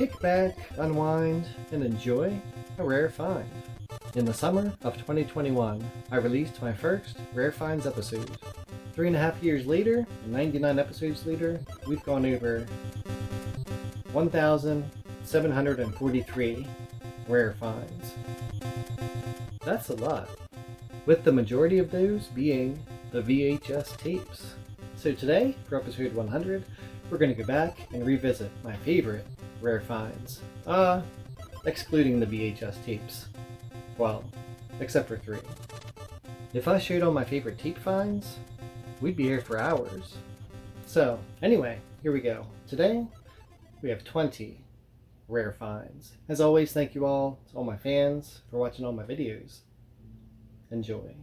kick back, unwind, and enjoy a rare find. In the summer of 2021, I released my first Rare Finds episode. 3.5 years later, and 99 episodes later, we've gone over 1,743 rare finds. That's a lot, with the majority of those being the VHS tapes. So today, for episode 100, we're going to go back and revisit my favorite rare finds. Excluding the VHS tapes. Well, except for 3. If I showed all my favorite tape finds, we'd be here for hours. So, anyway, here we go. Today, we have 20 rare finds. As always, thank you all, to all my fans, for watching all my videos. Enjoy.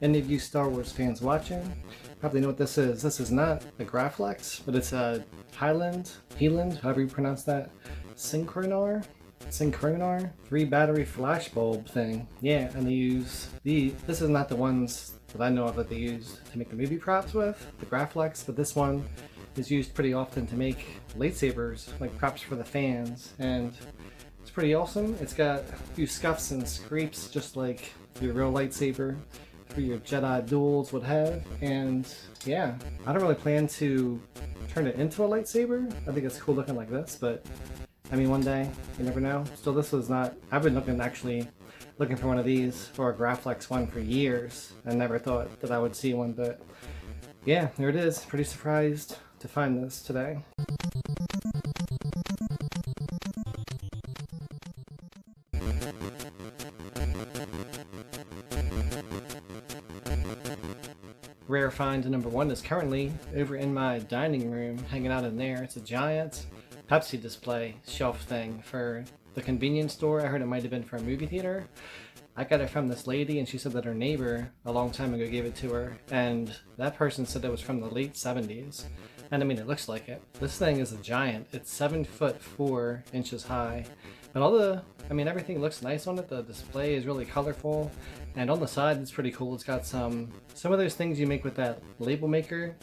Any of you Star Wars fans watching probably know what this is. This is not a Graflex, but it's a Heiland, however you pronounce that, Synchronar 3 battery flash bulb thing. Yeah, and they use this is not the ones that I know of that they use to make the movie props with, the Graflex, but this one is used pretty often to make lightsabers, like props for the fans, and it's pretty awesome. It's got a few scuffs and scrapes just like your real lightsaber for your Jedi duels would have, and yeah, I don't really plan to turn it into a lightsaber. I think it's cool looking like this, but I mean, one day, you never know. Still, this was not, I've been looking for one of these, for a Graflex one, for years. I never thought that I would see one, but yeah, there it is. Pretty surprised to find this today. Rare find number 1 is currently over in my dining room, hanging out in there. It's a giant Pepsi display shelf thing for the convenience store. I heard it might have been for a movie theater. I got it from this lady, and she said that her neighbor a long time ago gave it to her, and that person said it was from the late 70s. And I mean, it looks like it. This thing is a giant. It's 7 foot 4 inches high. But everything looks nice on it. The display is really colorful, and on the side it's pretty cool. It's got some of those things you make with that label maker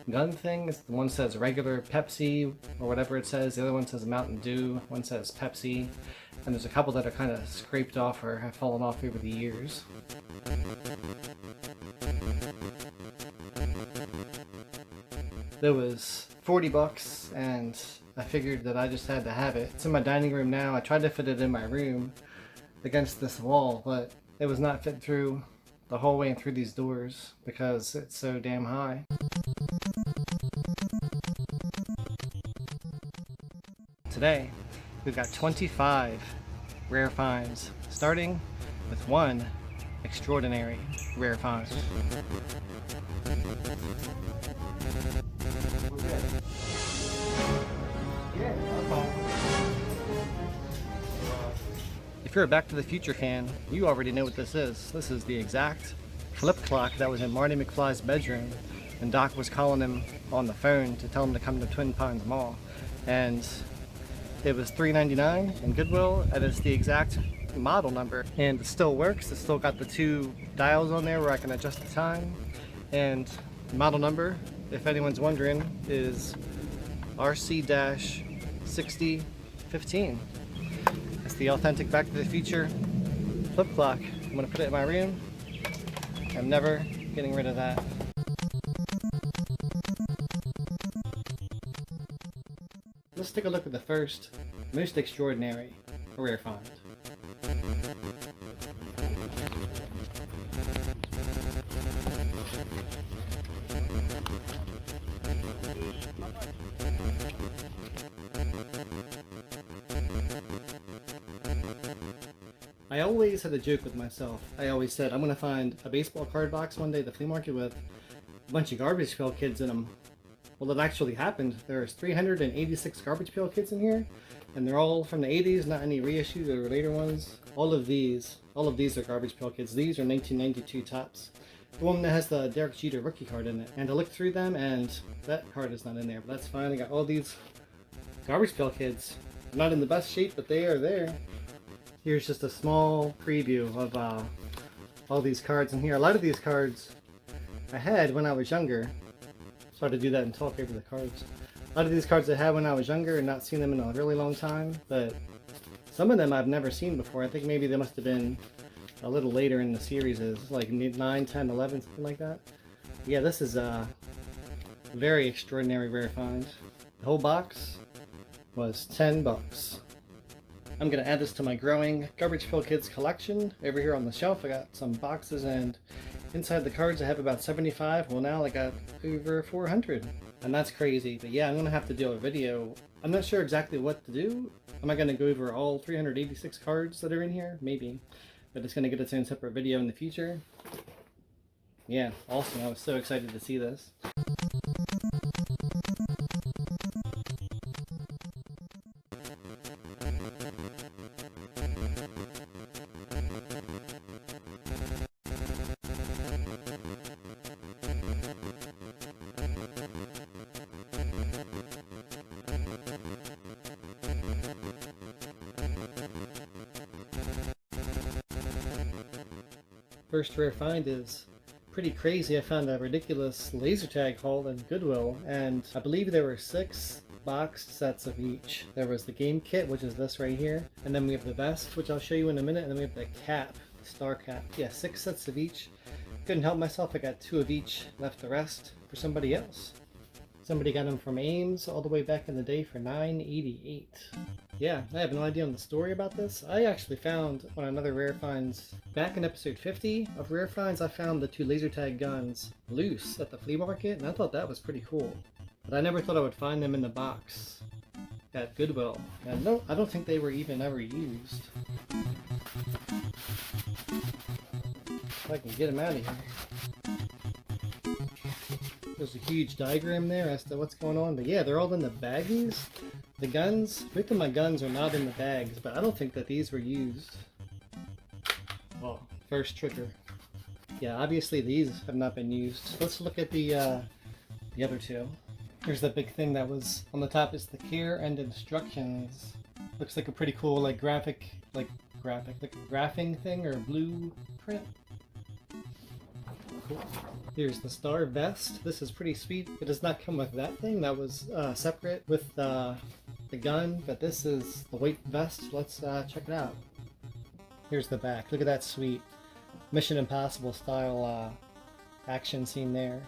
gun thing. The one says regular Pepsi or whatever it says. The other one says Mountain Dew. One says Pepsi, and there's a couple that are kind of scraped off or have fallen off over the years. There was $40, and I figured that I just had to have it. It's in my dining room now. I tried to fit it in my room against this wall, but it was not fit through the hallway and through these doors because it's so damn high. Today, we've got 25 rare finds, starting with one extraordinary rare find. If you're a Back to the Future fan, you already know what this is. This is the exact flip clock that was in Marty McFly's bedroom, and Doc was calling him on the phone to tell him to come to Twin Pines Mall. And it was $3.99 in Goodwill, and it's the exact model number. And it still works. It's still got the 2 dials on there where I can adjust the time. And the model number, if anyone's wondering, is RC-6015. It's the authentic Back to the Future flip clock. I'm going to put it in my room. I'm never getting rid of that. Let's take a look at the first, most extraordinary rare find. I always had a joke with myself. I always said, I'm going to find a baseball card box one day at the flea market with a bunch of Garbage Pail Kids in them. well, it actually happened. There's 386 Garbage Pail Kids in here, and they're all from the 80s, not any reissues or later ones. All of these are Garbage Pail Kids. These are 1992 tops. The one that has the Derek Jeter rookie card in it. And I looked through them, and that card is not in there, but that's fine. I got all these Garbage Pail Kids. They're not in the best shape, but they are there. Here's just a small preview of all these cards in here. A lot of these cards I had when I was younger. So I had to do that and talk over the cards. A lot of these cards I had when I was younger and not seen them in a really long time, but some of them I've never seen before. I think maybe they must have been a little later in the series, like 9, 10, 11, something like that. Yeah, this is a very extraordinary rare find. The whole box was 10 bucks. I'm gonna add this to my growing Garbage Pail Kids collection. Over here on the shelf I got some boxes, and inside the cards I have about 75. Well, now I got over 400. And that's crazy. But yeah, I'm gonna have to do a video. I'm not sure exactly what to do. Am I gonna go over all 386 cards that are in here? Maybe. But it's gonna get its own separate video in the future. Yeah, awesome. I was so excited to see this. First rare find is pretty crazy. I found a ridiculous laser tag haul in Goodwill, and I believe there were 6 boxed sets of each. There was the game kit, which is this right here, and then we have the vest, which I'll show you in a minute, and then we have the cap, the star cap. Yeah, 6 sets of each. Couldn't help myself, I got 2 of each, left the rest for somebody else. Somebody got them from Ames all the way back in the day for $9.88. Yeah, I have no idea on the story about this. I actually found on another Rare Finds, back in episode 50 of Rare Finds, I found the 2 laser tag guns loose at the flea market, and I thought that was pretty cool. But I never thought I would find them in the box at Goodwill. And no, I don't think they were even ever used. If I can get them out of here. There's a huge diagram there as to what's going on, but yeah, they're all in the baggies. The guns, both of my guns are not in the bags, but I don't think that these were used. Well, first trigger. Yeah, obviously these have not been used. Let's look at the other 2. Here's the big thing that was on the top, is the care and instructions. Looks like a pretty cool like like a graphing thing or blueprint. Cool. Here's the star vest. This is pretty sweet. It does not come with that thing. That was separate with the gun, but this is the white vest. Let's check it out. Here's the back. Look at that sweet Mission Impossible style action scene there.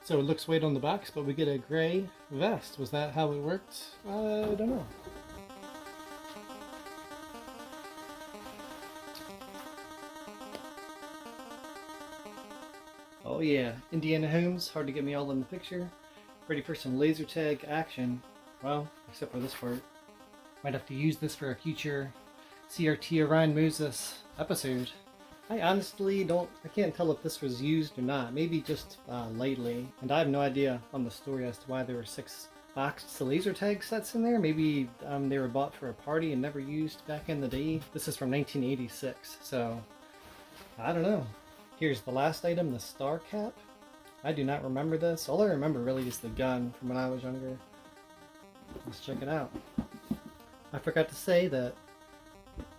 So it looks white on the box, but we get a gray vest. Was that how it worked? I don't know. Oh yeah, Indiana Holmes, hard to get me all in the picture. Ready for some laser tag action. Well, except for this part. Might have to use this for a future CRT Orion Moses episode. I honestly I can't tell if this was used or not. Maybe just lightly. And I have no idea on the story as to why there were 6 boxed laser tag sets in there. Maybe they were bought for a party and never used back in the day. This is from 1986, so I don't know. Here's the last item, the star cap. I do not remember this. All I remember really is the gun from when I was younger. Let's check it out. I forgot to say that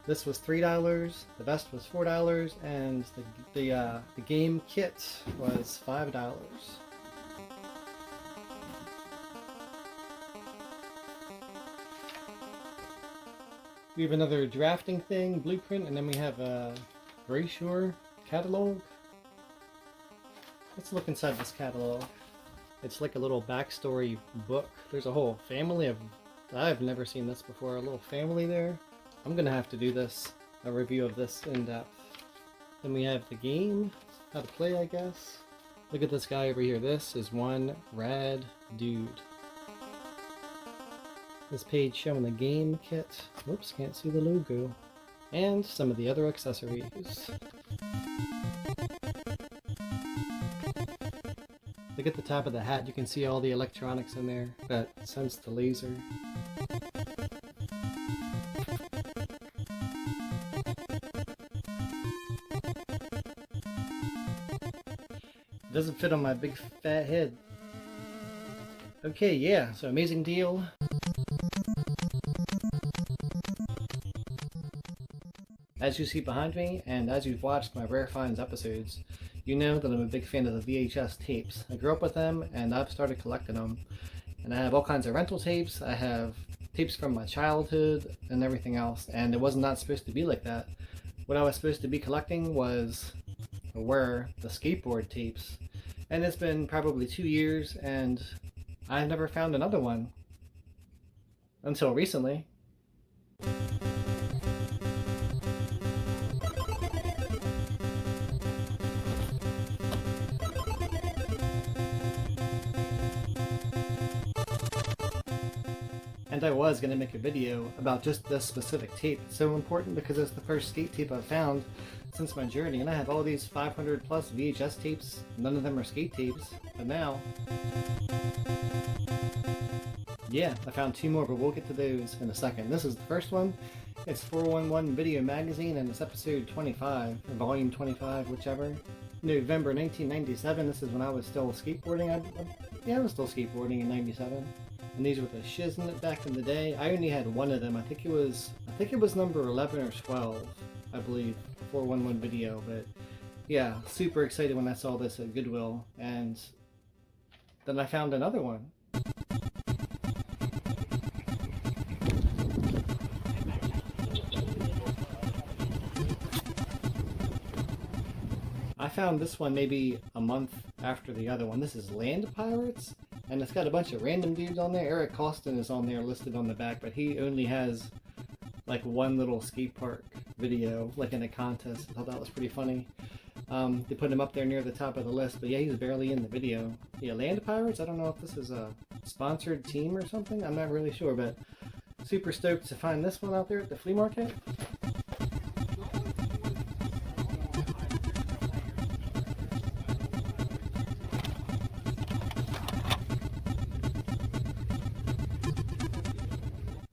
this was $3, the vest was $4, and the game kit was $5. We have another drafting thing, blueprint, and then we have a brochure catalog. Let's look inside this catalog. It's like a little backstory book. There's a whole family of... I've never seen this before. A little family there. I'm gonna have to do this, a review of this in depth. Then we have the game, how to play, I guess. Look at this guy over here. This is one rad dude. This page showing the game kit. Whoops, can't see the logo. And some of the other accessories. look at the top of the hat, you can see all the electronics in there that sense the laser. It doesn't fit on my big fat head. Okay, yeah, so amazing deal. As you see behind me, and as you've watched my Rare Finds episodes, you know that I'm a big fan of the VHS tapes. I grew up with them, and I've started collecting them. And I have all kinds of rental tapes, I have tapes from my childhood, and everything else, and it was not supposed to be like that. What I was supposed to be collecting were the skateboard tapes. And it's been probably 2 years, and I've never found another one. Until recently. And I was going to make a video about just this specific tape. It's so important because it's the first skate tape I've found since my journey, and I have all these 500 plus VHS tapes. None of them are skate tapes, but now, yeah, I found 2 more, but we'll get to those in a second. This is the first one. It's 411 Video Magazine, and it's episode 25, or volume 25, whichever. November 1997. This is when I was still skateboarding. I was still skateboarding in 97. And these were the shiznit back in the day. I only had one of them. I think it was number 11 or 12, I believe, 411 Video. But yeah, super excited when I saw this at Goodwill, and then I found another one. I found this one maybe a month after the other one. This is Land Pirates, and it's got a bunch of random dudes on there. Eric Costin is on there listed on the back, but he only has like one little skate park video, like in a contest. I thought that was pretty funny. They put him up there near the top of the list, but yeah, he's barely in the video. Yeah, Land Pirates, I don't know if this is a sponsored team or something. I'm not really sure, but super stoked to find this one out there at the flea market.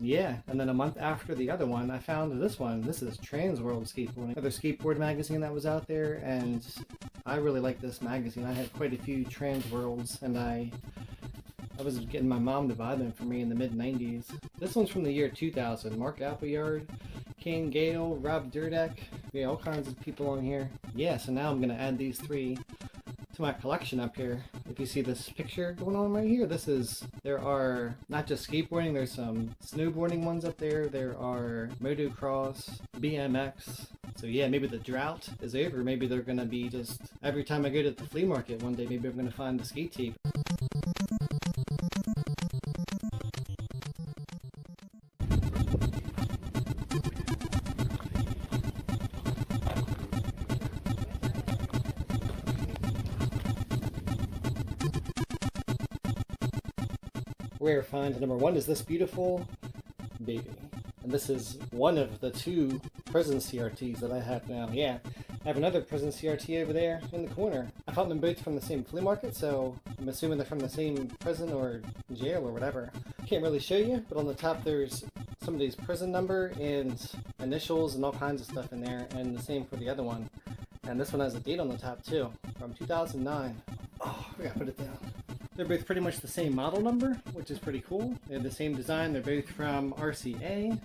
Yeah, and then a month after the other one, I found this one. This is Trans World Skateboarding, another skateboard magazine that was out there, and I really like this magazine. I had quite a few Trans Worlds, and I was getting my mom to buy them for me in the mid-90s. This one's from the year 2000. Mark Appleyard, Kane Gale, Rob Dyrdek, yeah, all kinds of people on here. Yeah, so now I'm going to add these 3 to my collection up here. If you see this picture going on right here, there are not just skateboarding, there's some snowboarding ones up there, there are motocross, BMX. So yeah, maybe the drought is over, maybe they're gonna be just, every time I go to the flea market one day, maybe I'm gonna find the skate tape. Rare find number 1 is this beautiful baby. And this is one of the 2 prison CRTs that I have now. Yeah, I have another prison CRT over there in the corner. I found them both from the same flea market, so I'm assuming they're from the same prison or jail or whatever. Can't really show you, but on the top there's somebody's prison number and initials and all kinds of stuff in there, and the same for the other one. And this one has a date on the top too, from 2009. Oh, I gotta put it down. They're both pretty much the same model number, which is pretty cool. They have the same design. They're both from RCA.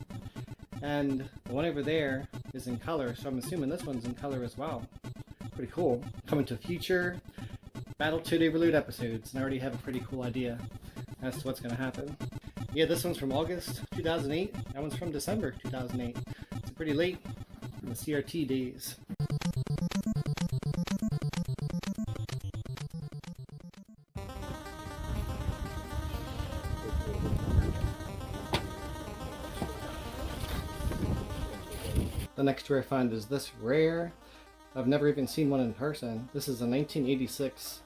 And the one over there is in color, so I'm assuming this one's in color as well. Pretty cool. Coming to future Battletoad Overload episodes, and I already have a pretty cool idea as to what's going to happen. Yeah, this one's from August 2008. That one's from December 2008. It's pretty late in the CRT days. The next rare find is this rare. I've never even seen one in person. This is a 1986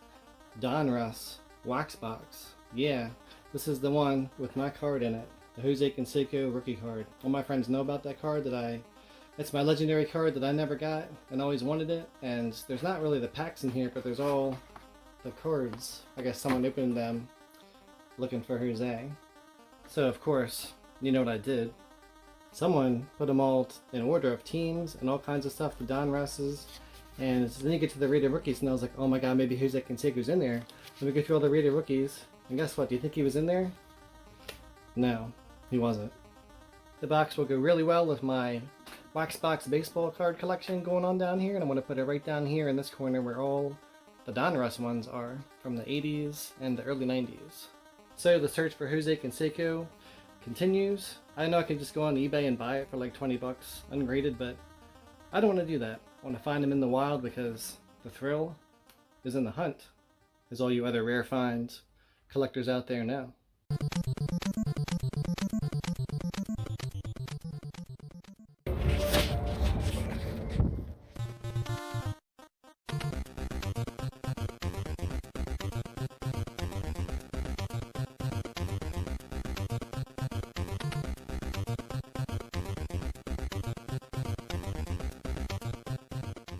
Donruss wax box. Yeah, this is the one with my card in it. The Jose Canseco rookie card. All my friends know about that card it's my legendary card that I never got and always wanted it. And there's not really the packs in here, but there's all the cards. I guess someone opened them looking for Jose. So of course, you know what I did. Someone put them all in order of teams and all kinds of stuff, the Donrusses. And then you get to the rated rookies and I was like, oh my god, maybe Jose Canseco's in there. Let me go through all the rated rookies. And guess what? Do you think he was in there? No, he wasn't. The box will go really well with my wax box baseball card collection going on down here, and I'm going to put it right down here in this corner where all the Donruss ones are from the 80s and the early 90s. So the search for Jose Canseco continues. I know I can just go on eBay and buy it for like 20 bucks ungraded, but I don't want to do that. I want to find him in the wild because the thrill is in the hunt, as all you other rare find collectors out there know.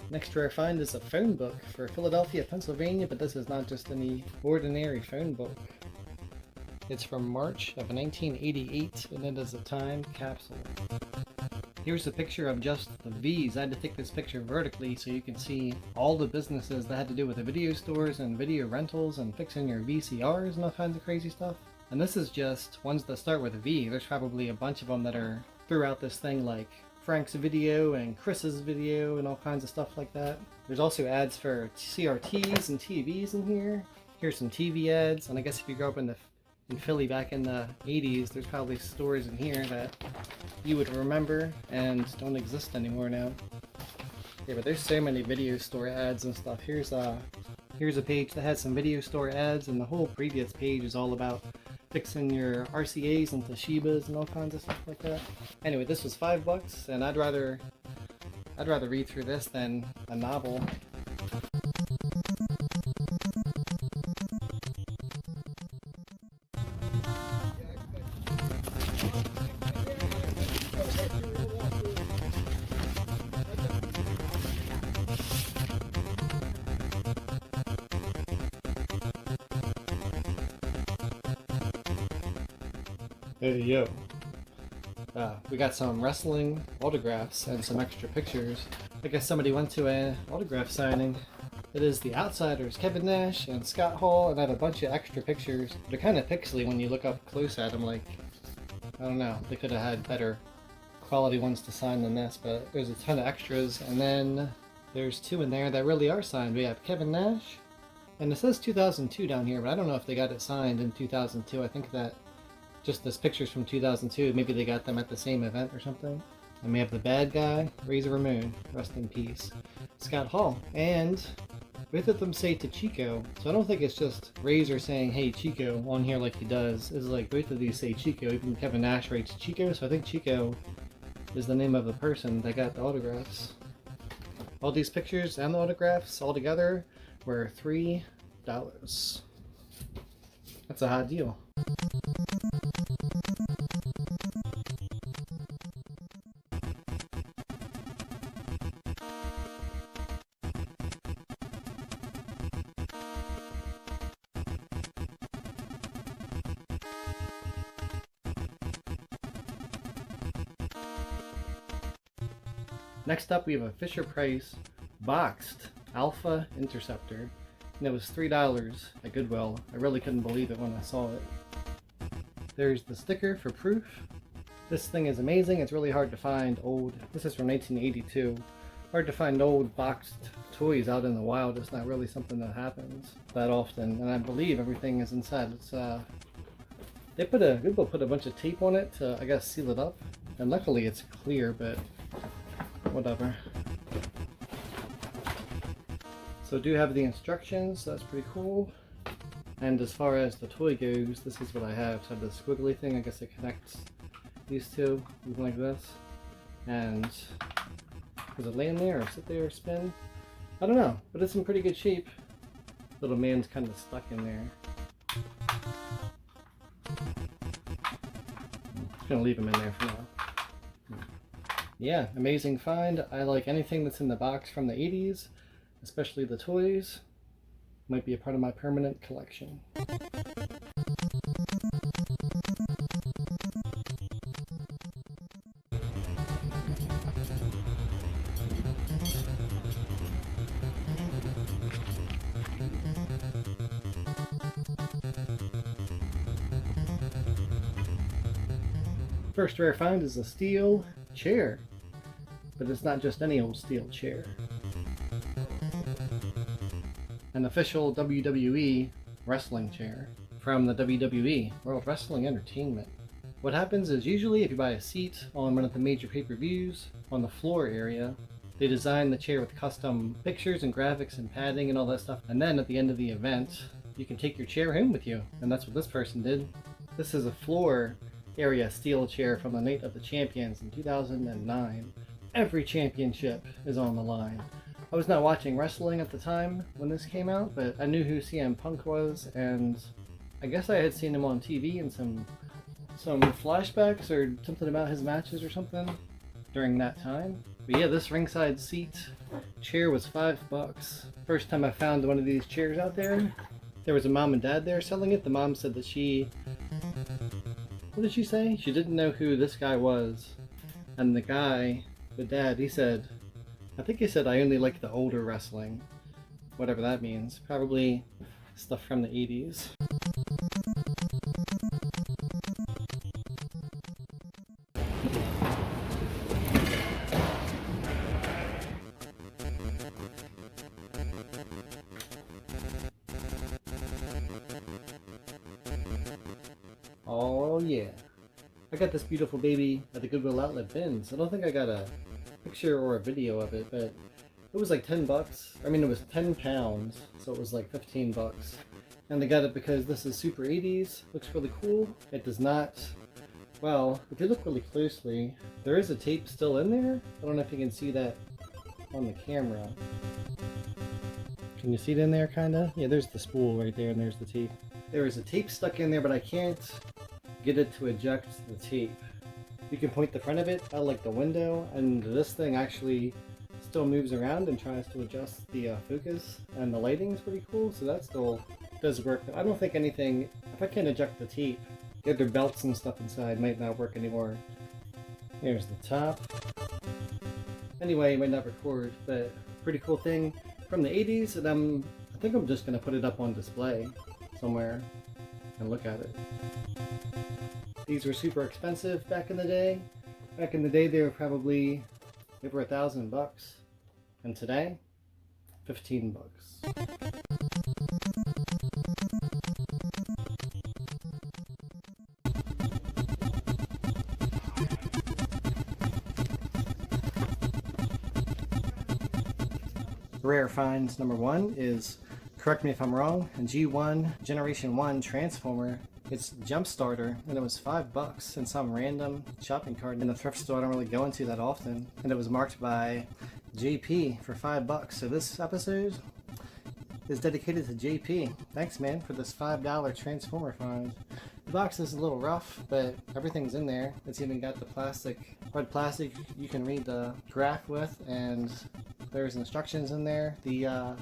Next rare find is a phone book for Philadelphia, Pennsylvania, but this is not just any ordinary phone book. It's from March of 1988 and it is a time capsule. Here's a picture of just the V's. I had to take this picture vertically so you can see all the businesses that had to do with the video stores and video rentals and fixing your VCRs and all kinds of crazy stuff. And this is just ones that start with a V. There's probably a bunch of them that are throughout this thing, like Frank's video and Chris's video and all kinds of stuff like that. There's also ads for CRTs and TVs in here. Here's some TV ads, and I guess if you grew up in Philly back in the 80s, there's probably stores in here that you would remember and don't exist anymore now. Yeah, but there's so many video store ads and stuff. Here's a page that has some video store ads, and the whole previous page is all about fixing your RCAs and Toshibas and all kinds of stuff like that. Anyway, this was $5, and I'd rather read through this than a novel. Hey yo. We got some wrestling autographs and some extra pictures. I guess somebody went to an autograph signing. It is the Outsiders, Kevin Nash and Scott Hall, and I had a bunch of extra pictures. They're kind of pixely when you look up close at them, like, I don't know, they could have had better quality ones to sign than this, but there's a ton of extras. And then there's two in there that really are signed. We have Kevin Nash, and it says 2002 down here, but I don't know if they got it signed in 2002. I think that just this picture's from 2002. Maybe they got them at the same event or something. And we have the bad guy, Razor Ramon, rest in peace, Scott Hall. And both of them say to Chico, so I don't think it's just Razor saying, hey Chico, on here like he does. It's like both of these say Chico, even Kevin Nash writes Chico, so I think Chico is the name of the person that got the autographs. All these pictures and the autographs all together were $3. That's a hot deal. Next up, we have a Fisher-Price boxed Alpha Interceptor, and it was $3 at Goodwill. I really couldn't believe it when I saw it. There's the sticker for proof. This thing is amazing. It's really hard to find old, this is from 1982, hard to find old boxed toys out in the wild. It's not really something that happens that often, and I believe everything is inside. It's Goodwill put a bunch of tape on it to, I guess, seal it up, and luckily it's clear, but whatever. So do have the instructions, so that's pretty cool. And as far as the toy goes, this is what I have. So I have the squiggly thing, I guess it connects these two, something like this. And does it land there or sit there or spin? I don't know, but it's in pretty good shape. Little man's kind of stuck in there. Just gonna leave him in there for now. Yeah, amazing find. I like anything that's in the box from the 80s, especially the toys. Might be a part of my permanent collection. First rare find is a steel chair, but it's not just any old steel chair. An official WWE wrestling chair from the WWE, World Wrestling Entertainment. What happens is usually if you buy a seat on one of the major pay-per-views on the floor area, they design the chair with custom pictures and graphics and padding and all that stuff, and then at the end of the event you can take your chair home with you, and that's what this person did. This is a floor area steel chair from the Night of the Champions in 2009. Every championship is on the line. I was not watching wrestling at the time when this came out, but I knew who CM Punk was, and I guess I had seen him on TV in some flashbacks or something about his matches or something during that time. But yeah, this ringside seat chair was $5. First time I found one of these chairs out there, there was a mom and dad there selling it. The mom said that what did she say? She didn't know who this guy was. And the guy, the dad, I think he said, I only like the older wrestling. Whatever that means. Probably stuff from the 80s. Oh yeah. I got this beautiful baby at the Goodwill Outlet bins. I don't think I got a picture or a video of it, but it was like $10. I mean, it was 10 pounds, so it was like $15. And I got it because this is super 80s. Looks really cool. It does not, well, if you look really closely, there is a tape still in there. I don't know if you can see that on the camera. Can you see it in there, kinda? Yeah, there's the spool right there, and there's the tape. There is a tape stuck in there, but I can't get it to eject the tape. You can point the front of it out like the window, and this thing actually still moves around and tries to adjust the focus, and the lighting is pretty cool, so that still does work. But I don't think anything, if I can't eject the tape, the other belts and stuff inside might not work anymore. Here's the top. Anyway, it might not record, but pretty cool thing from the 80s, and I think I'm just going to put it up on display somewhere and look at it. These were super expensive back in the day. Back in the day, they were probably over $1,000, and today, $15. Rare finds number 1 is, correct me if I'm wrong, a G1 Generation 1 Transformer. It's Jump Starter, and it was $5 in some random shopping cart in a thrift store I don't really go into that often. And it was marked by JP for $5. So this episode is dedicated to JP. Thanks, man, for this $5 Transformer find. The box is a little rough, but everything's in there. It's even got the red plastic you can read the graph with, and there's instructions in there. The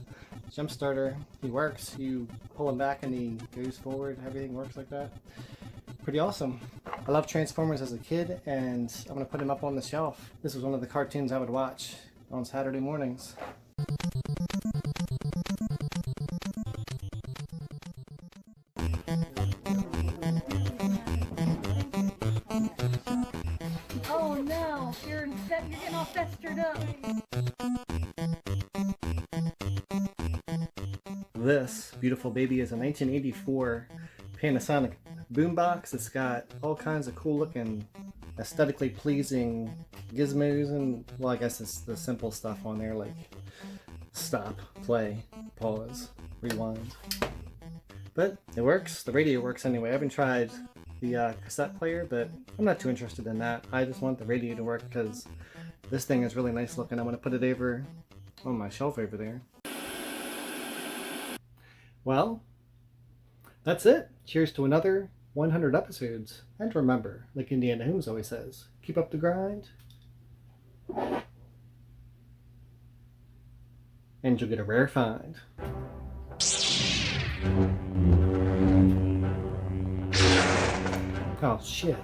jump starter, he works. You pull him back and he goes forward. Everything works like that. Pretty awesome. I loved Transformers as a kid, and I'm going to put him up on the shelf. This was one of the cartoons I would watch on Saturday mornings. Oh no, you're getting all festered up. This beautiful baby is a 1984 Panasonic boombox. It's got all kinds of cool looking, aesthetically pleasing gizmos, and well, I guess it's the simple stuff on there like stop, play, pause, rewind. But it works. The radio works anyway. I haven't tried the cassette player, but I'm not too interested in that. I just want the radio to work because this thing is really nice looking. I'm going to put it over on my shelf over there. Well, that's it. Cheers to another 100 episodes. And remember, like Indiana Holmes always says, keep up the grind, and you'll get a rare find. Oh shit.